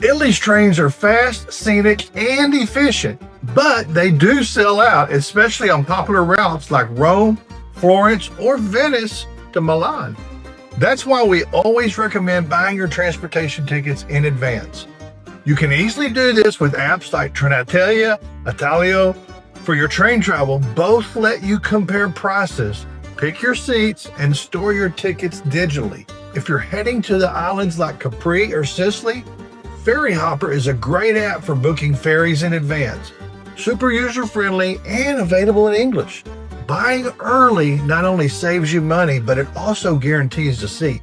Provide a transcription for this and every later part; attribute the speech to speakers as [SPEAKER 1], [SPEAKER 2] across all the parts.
[SPEAKER 1] Italy's trains are fast, scenic, and efficient, but they do sell out, especially on popular routes like Rome, Florence, or Venice to Milan. That's why we always recommend buying your transportation tickets in advance. You can easily do this with apps like Trenitalia, Italio. For your train travel, both let you compare prices, pick your seats, and store your tickets digitally. If you're heading to the islands like Capri or Sicily, Ferry Hopper is a great app for booking ferries in advance. Super user-friendly and available in English. Buying early not only saves you money, but it also guarantees a seat.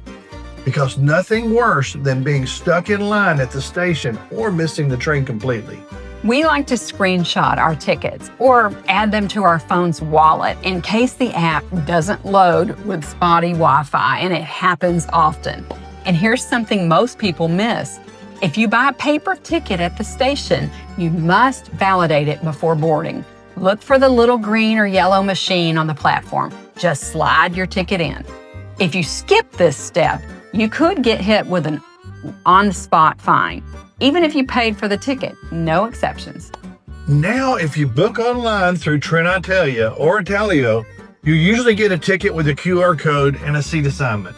[SPEAKER 1] Because nothing worse than being stuck in line at the station or missing the train completely.
[SPEAKER 2] We like to screenshot our tickets or add them to our phone's wallet in case the app doesn't load with spotty Wi-Fi, and it happens often. And here's something most people miss. If you buy a paper ticket at the station, you must validate it before boarding. Look for the little green or yellow machine on the platform. Just slide your ticket in. If you skip this step, you could get hit with an on-the-spot fine, even if you paid for the ticket. No exceptions.
[SPEAKER 1] Now, if you book online through Trenitalia or Italio, you usually get a ticket with a QR code and a seat assignment.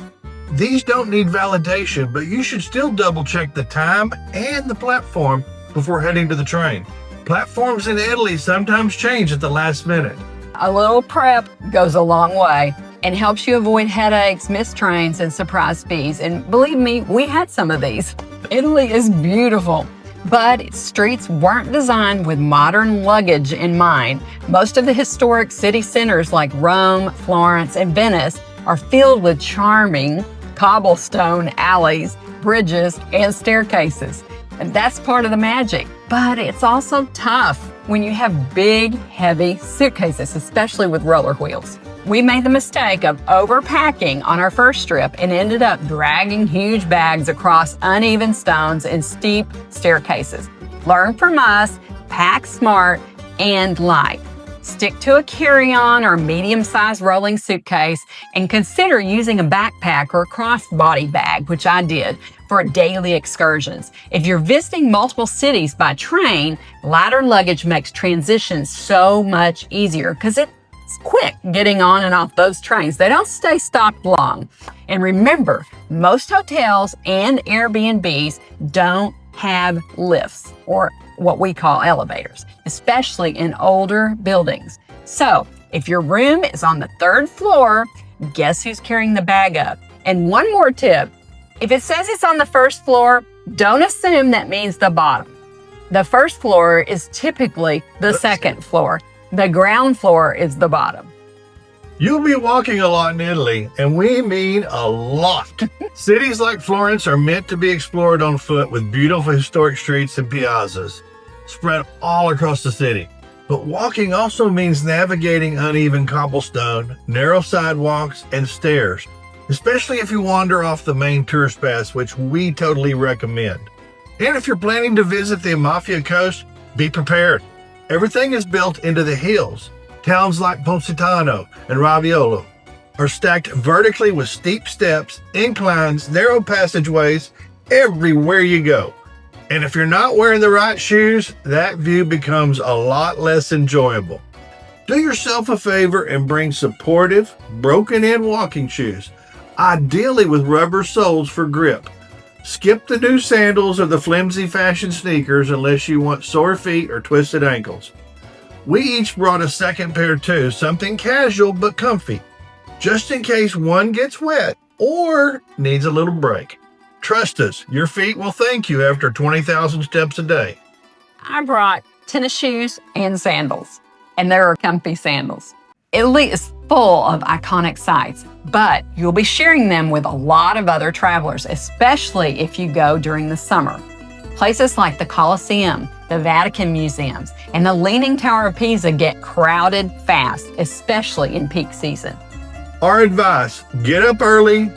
[SPEAKER 1] These don't need validation, but you should still double-check the time and the platform before heading to the train. Platforms in Italy sometimes change at the last minute.
[SPEAKER 2] A little prep goes a long way and helps you avoid headaches, missed trains, and surprise fees. And believe me, we had some of these. Italy is beautiful, but its streets weren't designed with modern luggage in mind. Most of the historic city centers like Rome, Florence, and Venice are filled with charming cobblestone alleys, bridges, and staircases. And that's part of the magic. But it's also tough when you have big, heavy suitcases, especially with roller wheels. We made the mistake of overpacking on our first trip and ended up dragging huge bags across uneven stones and steep staircases. Learn from us, pack smart and light. Stick to a carry-on or medium-sized rolling suitcase and consider using a backpack or a crossbody bag, which I did, for daily excursions. If you're visiting multiple cities by train, lighter luggage makes transitions so much easier because it's quick getting on and off those trains. They don't stay stopped long. And remember, most hotels and Airbnbs don't have lifts or what we call elevators, especially in older buildings. So if your room is on the 3rd floor, guess who's carrying the bag up? And one more tip, if it says it's on the 1st floor, don't assume that means the bottom. The 1st floor is typically the 2nd floor. The ground floor is the bottom.
[SPEAKER 1] You'll be walking a lot in Italy, and we mean a lot. Cities like Florence are meant to be explored on foot with beautiful historic streets and piazzas spread all across the city. But walking also means navigating uneven cobblestone, narrow sidewalks, and stairs, especially if you wander off the main tourist paths, which we totally recommend. And if you're planning to visit the Amalfi Coast, be prepared. Everything is built into the hills. Towns like Positano and Raviolo are stacked vertically with steep steps, inclines, narrow passageways everywhere you go. And if you're not wearing the right shoes, that view becomes a lot less enjoyable. Do yourself a favor and bring supportive, broken-in walking shoes, ideally with rubber soles for grip. Skip the new sandals or the flimsy fashion sneakers unless you want sore feet or twisted ankles. We each brought a second pair too, something casual but comfy, just in case one gets wet or needs a little break. Trust us, your feet will thank you after 20,000 steps a day.
[SPEAKER 2] I brought tennis shoes and sandals, and there are comfy sandals. Italy is full of iconic sites, but you'll be sharing them with a lot of other travelers, especially if you go during the summer. Places like the Colosseum, the Vatican museums, and the Leaning Tower of Pisa get crowded fast, especially in peak season.
[SPEAKER 1] Our advice, get up early,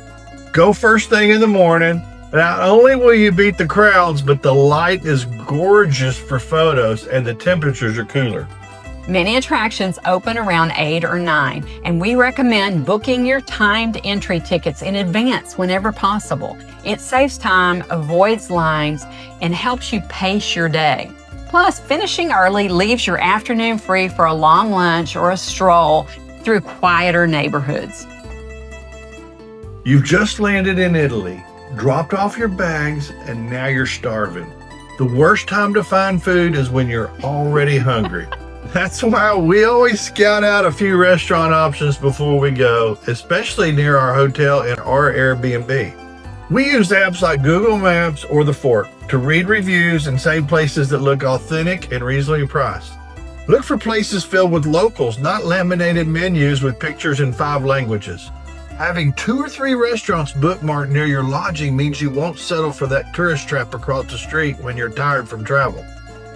[SPEAKER 1] go first thing in the morning. Not only will you beat the crowds, but the light is gorgeous for photos and the temperatures are cooler.
[SPEAKER 2] Many attractions open around 8 or 9, and we recommend booking your timed entry tickets in advance whenever possible. It saves time, avoids lines, and helps you pace your day. Plus, finishing early leaves your afternoon free for a long lunch or a stroll through quieter neighborhoods.
[SPEAKER 1] You've just landed in Italy, dropped off your bags, and now you're starving. The worst time to find food is when you're already hungry. That's why we always scout out a few restaurant options before we go, especially near our hotel and our Airbnb. We use apps like Google Maps or The Fork to read reviews and save places that look authentic and reasonably priced. Look for places filled with locals, not laminated menus with pictures in 5 languages. Having 2 or 3 restaurants bookmarked near your lodging means you won't settle for that tourist trap across the street when you're tired from travel.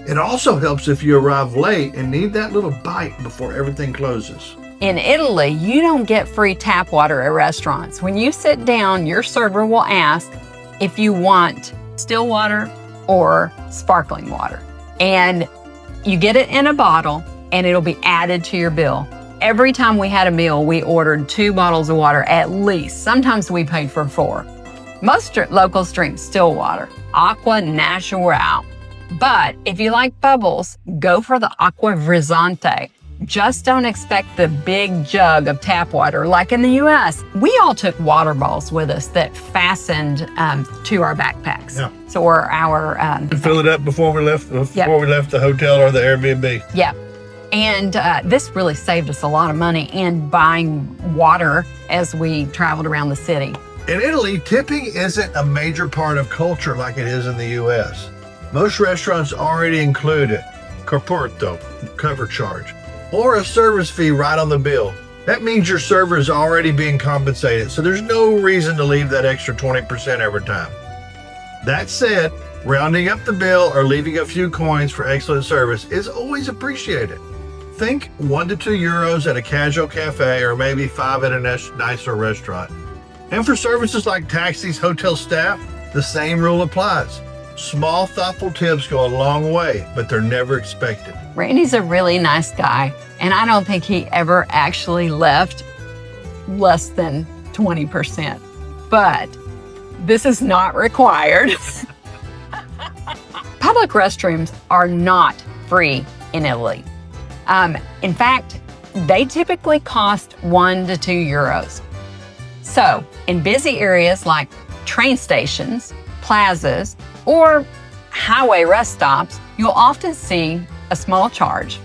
[SPEAKER 1] It also helps if you arrive late and need that little bite before everything closes.
[SPEAKER 2] In Italy, you don't get free tap water at restaurants. When you sit down, your server will ask if you want still water or sparkling water. And you get it in a bottle and it'll be added to your bill. Every time we had a meal, we ordered 2 bottles of water at least. Sometimes we paid for 4. Most locals drink still water, acqua natural. But if you like bubbles, go for the acqua frizzante. Just don't expect the big jug of tap water like in the US. We all took water bottles with us that fastened to our backpacks.
[SPEAKER 1] Yeah.
[SPEAKER 2] So or our
[SPEAKER 1] Fill it up before we left the hotel or the Airbnb.
[SPEAKER 2] yeah. And this really saved us a lot of money in buying water as we traveled around the city.
[SPEAKER 1] In Italy, tipping isn't a major part of culture like it is in the US. Most restaurants already include it, corporto, cover charge, or a service fee right on the bill. That means your server is already being compensated, so there's no reason to leave that extra 20% every time. That said, rounding up the bill or leaving a few coins for excellent service is always appreciated. Think 1 to 2 euros at a casual cafe or maybe 5 at a nicer restaurant. And for services like taxis, hotel staff, the same rule applies. Small, thoughtful tips go a long way, but they're never expected.
[SPEAKER 2] Randy's a really nice guy, and I don't think he ever actually left less than 20%. But this is not required. Public restrooms are not free in Italy. In fact, they typically cost 1 to 2 euros. So, in busy areas like train stations, plazas, or highway rest stops, you'll often see a small charge.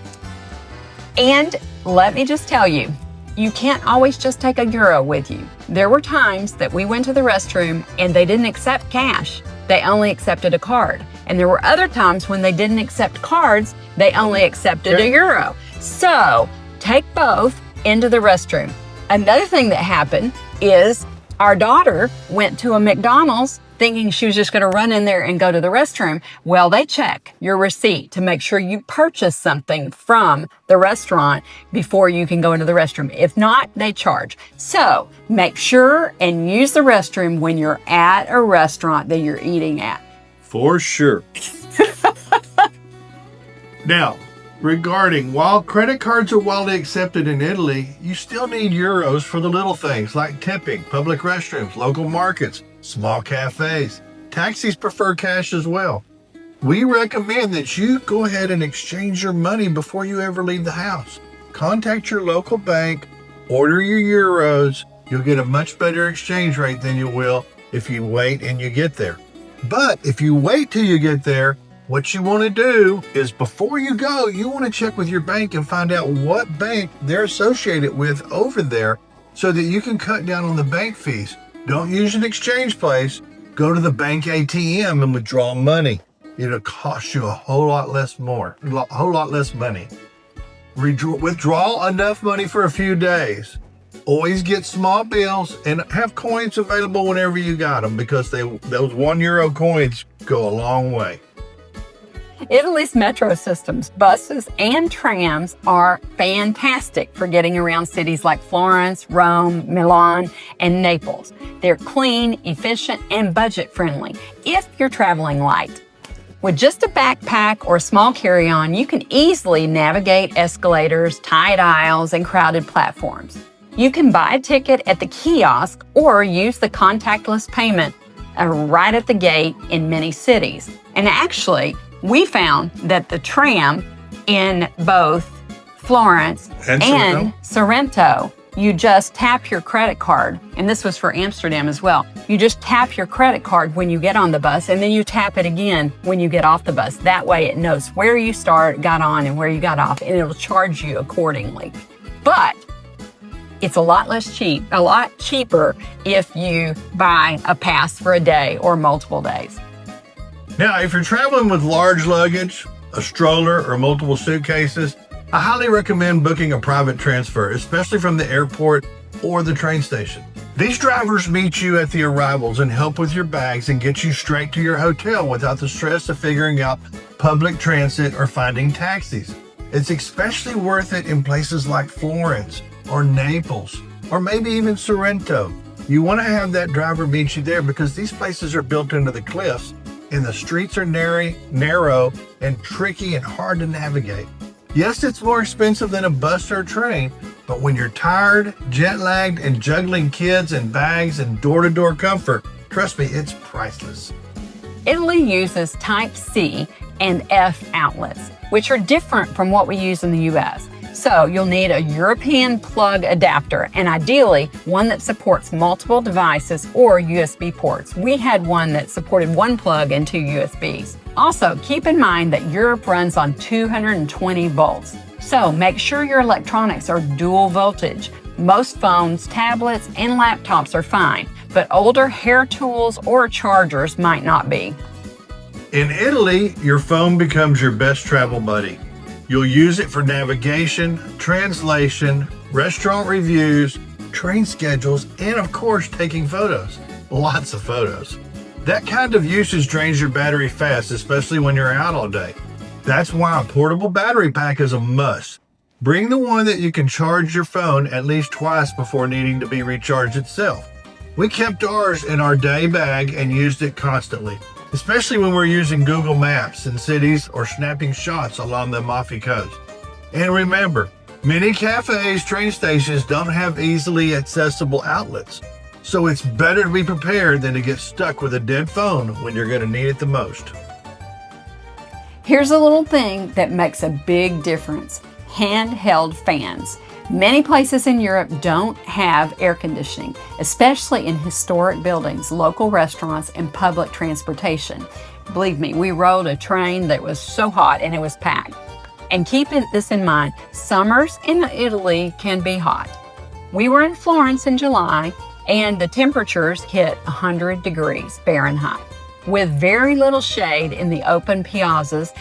[SPEAKER 2] And let me just tell you, you can't always just take a euro with you. There were times that we went to the restroom and they didn't accept cash. They only accepted a card. And there were other times when they didn't accept cards, they only accepted a euro. So take both into the restroom. Another thing that happened is our daughter went to a McDonald's thinking she was just going to run in there and go to the restroom. Well, they check your receipt to make sure you purchase something from the restaurant before you can go into the restroom. If not, they charge. So make sure and use the restroom when you're at a restaurant that you're eating at.
[SPEAKER 1] For sure. Now, regarding while credit cards are widely accepted in Italy, you still need euros for the little things like tipping, public restrooms, local markets, small cafes. Taxis prefer cash as well. We recommend that you go ahead and exchange your money before you ever leave the house. Contact your local bank, order your euros. You'll get a much better exchange rate than you will if you wait and you get there. But if you wait till you get there, what you want to do is before you go, you want to check with your bank and find out what bank they're associated with over there so that you can cut down on the bank fees. Don't use an exchange place. Go to the bank ATM and withdraw money. It'll cost you a whole lot less money. Withdraw enough money for a few days. Always get small bills and have coins available whenever you got them because those 1 euro coins go a long way.
[SPEAKER 2] Italy's metro systems, buses, and trams are fantastic for getting around cities like Florence, Rome, Milan, and Naples. They're clean, efficient, and budget-friendly if you're traveling light. With just a backpack or a small carry-on, you can easily navigate escalators, tight aisles, and crowded platforms. You can buy a ticket at the kiosk or use the contactless payment right at the gate in many cities. And actually, we found that the tram in both Florence and Sorrento, you just tap your credit card, and this was for Amsterdam as well. You just tap your credit card when you get on the bus, and then you tap it again when you get off the bus. That way it knows where you got on and where you got off, and it'll charge you accordingly. But it's a lot cheaper if you buy a pass for a day or multiple days.
[SPEAKER 1] Now, if you're traveling with large luggage, a stroller, or multiple suitcases, I highly recommend booking a private transfer, especially from the airport or the train station. These drivers meet you at the arrivals and help with your bags and get you straight to your hotel without the stress of figuring out public transit or finding taxis. It's especially worth it in places like Florence or Naples or maybe even Sorrento. You want to have that driver meet you there because these places are built into the cliffs and the streets are narrow and tricky and hard to navigate. Yes, it's more expensive than a bus or a train, but when you're tired, jet-lagged, and juggling kids and bags and door-to-door comfort, trust me, it's priceless.
[SPEAKER 2] Italy uses Type C and F outlets, which are different from what we use in the US. So you'll need a European plug adapter, and ideally one that supports multiple devices or USB ports. We had one that supported one plug and 2 USBs. Also, keep in mind that Europe runs on 220 volts. So make sure your electronics are dual voltage. Most phones, tablets, and laptops are fine, but older hair tools or chargers might not be.
[SPEAKER 1] In Italy, your phone becomes your best travel buddy. You'll use it for navigation, translation, restaurant reviews, train schedules, and of course, taking photos. Lots of photos. That kind of usage drains your battery fast, especially when you're out all day. That's why a portable battery pack is a must. Bring the one that you can charge your phone at least twice before needing to be recharged itself. We kept ours in our day bag and used it constantly, especially when we're using Google Maps in cities or snapping shots along the Amalfi Coast. And remember, many cafes, train stations don't have easily accessible outlets, so it's better to be prepared than to get stuck with a dead phone when you're going to need it the most.
[SPEAKER 2] Here's a little thing that makes a big difference: handheld fans. Many places in Europe don't have air conditioning, especially in historic buildings, local restaurants, and public transportation. Believe me, we rode a train that was so hot and it was packed. And keep this in mind, summers in Italy can be hot. We were in Florence in July and the temperatures hit 100 degrees Fahrenheit with very little shade in the open piazzas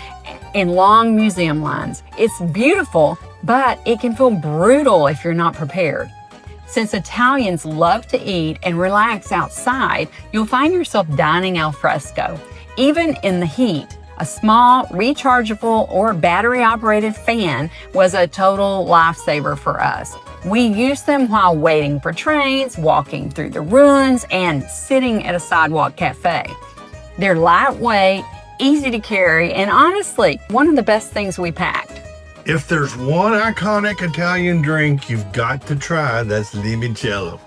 [SPEAKER 2] and long museum lines. It's beautiful, but it can feel brutal if you're not prepared. Since Italians love to eat and relax outside, you'll find yourself dining al fresco. Even in the heat, a small rechargeable or battery-operated fan was a total lifesaver for us. We used them while waiting for trains, walking through the ruins, and sitting at a sidewalk cafe. They're lightweight, easy to carry, and honestly, one of the best things we packed.
[SPEAKER 1] If there's one iconic Italian drink you've got to try, that's Limoncello.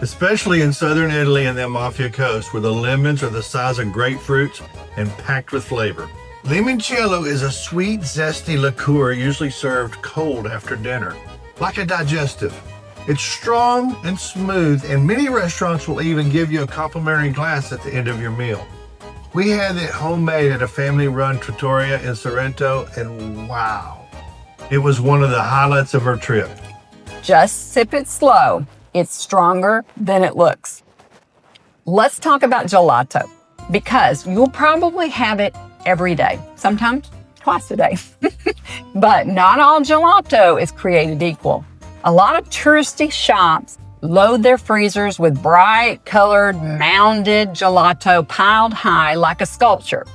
[SPEAKER 1] Especially in southern Italy and the Amalfi Coast, where the lemons are the size of grapefruits and packed with flavor. Limoncello is a sweet, zesty liqueur usually served cold after dinner, like a digestive. It's strong and smooth, and many restaurants will even give you a complimentary glass at the end of your meal. We had it homemade at a family-run trattoria in Sorrento, and wow, it was one of the highlights of our trip.
[SPEAKER 2] Just sip it slow. It's stronger than it looks. Let's talk about gelato, because you'll probably have it every day, sometimes twice a day. But not all gelato is created equal. A lot of touristy shops load their freezers with bright colored mounded gelato piled high like a sculpture.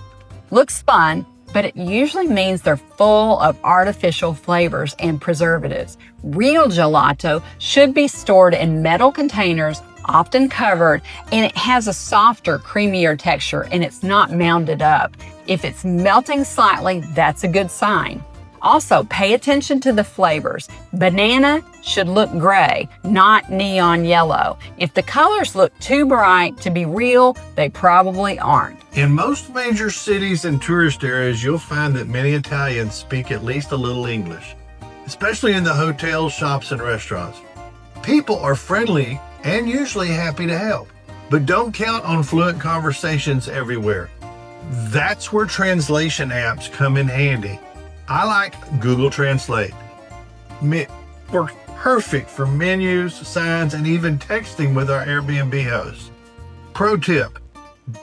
[SPEAKER 2] Looks fun, but it usually means they're full of artificial flavors and preservatives. Real gelato should be stored in metal containers, often covered, and it has a softer, creamier texture, and it's not mounded up. If it's melting slightly, that's a good sign. Also, pay attention to the flavors. Banana should look gray, not neon yellow. If the colors look too bright to be real, they probably aren't.
[SPEAKER 1] In most major cities and tourist areas, you'll find that many Italians speak at least a little English, especially in the hotels, shops, and restaurants. People are friendly and usually happy to help, but don't count on fluent conversations everywhere. That's where translation apps come in handy. I like Google Translate. Works perfect for menus, signs, and even texting with our Airbnb hosts. Pro tip,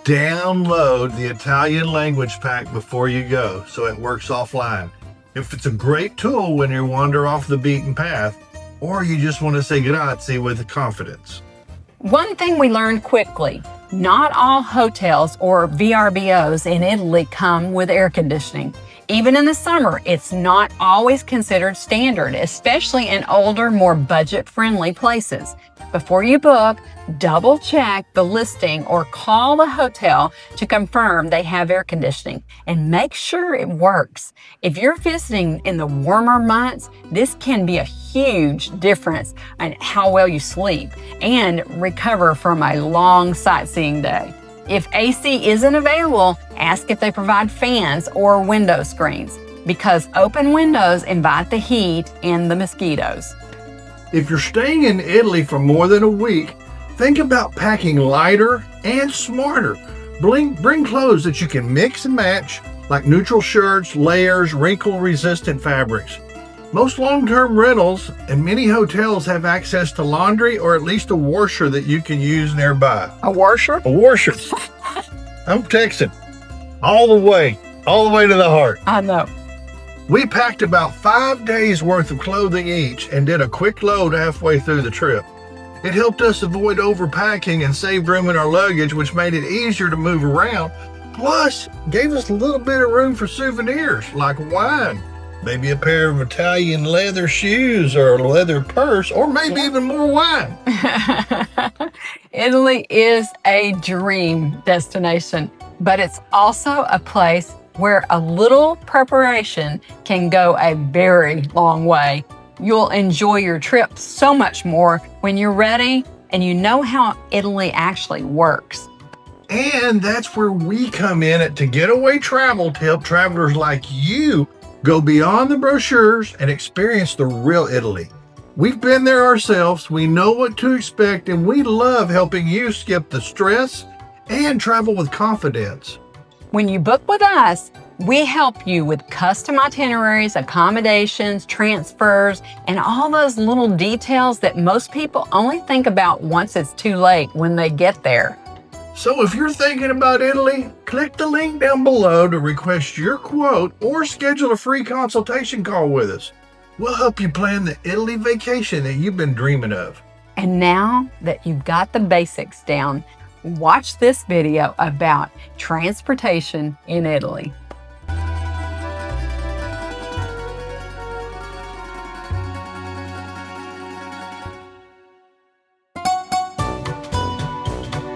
[SPEAKER 1] download the Italian language pack before you go so it works offline. It's a great tool when you wander off the beaten path or you just want to say grazie with confidence.
[SPEAKER 2] One thing we learned quickly, not all hotels or VRBOs in Italy come with air conditioning. Even in the summer, it's not always considered standard, especially in older, more budget-friendly places. Before you book, double check the listing or call the hotel to confirm they have air conditioning and make sure it works. If you're visiting in the warmer months, this can be a huge difference in how well you sleep and recover from a long sightseeing day. If AC isn't available, ask if they provide fans or window screens, because open windows invite the heat and the mosquitoes.
[SPEAKER 1] If you're staying in Italy for more than a week, think about packing lighter and smarter. Bring clothes that you can mix and match, like neutral shirts, layers, wrinkle-resistant fabrics. Most long-term rentals and many hotels have access to laundry or at least a washer that you can use nearby.
[SPEAKER 2] A washer?
[SPEAKER 1] A washer. I'm Texan. All the way to the heart.
[SPEAKER 2] I know.
[SPEAKER 1] We packed about 5 days worth of clothing each and did a quick load halfway through the trip. It helped us avoid overpacking and saved room in our luggage, which made it easier to move around. Plus, gave us a little bit of room for souvenirs like wine. Maybe a pair of Italian leather shoes or a leather purse, or maybe even more wine.
[SPEAKER 2] Italy is a dream destination, but it's also a place where a little preparation can go a very long way. You'll enjoy your trip so much more when you're ready and you know how Italy actually works.
[SPEAKER 1] And that's where we come in at Getaway Travel to help travelers like you go beyond the brochures and experience the real Italy. We've been there ourselves, we know what to expect, and we love helping you skip the stress and travel with confidence.
[SPEAKER 2] When you book with us, we help you with custom itineraries, accommodations, transfers, and all those little details that most people only think about once it's too late when they get there.
[SPEAKER 1] So if you're thinking about Italy, click the link down below to request your quote or schedule a free consultation call with us. We'll help you plan the Italy vacation that you've been dreaming of.
[SPEAKER 2] And now that you've got the basics down, watch this video about transportation in Italy.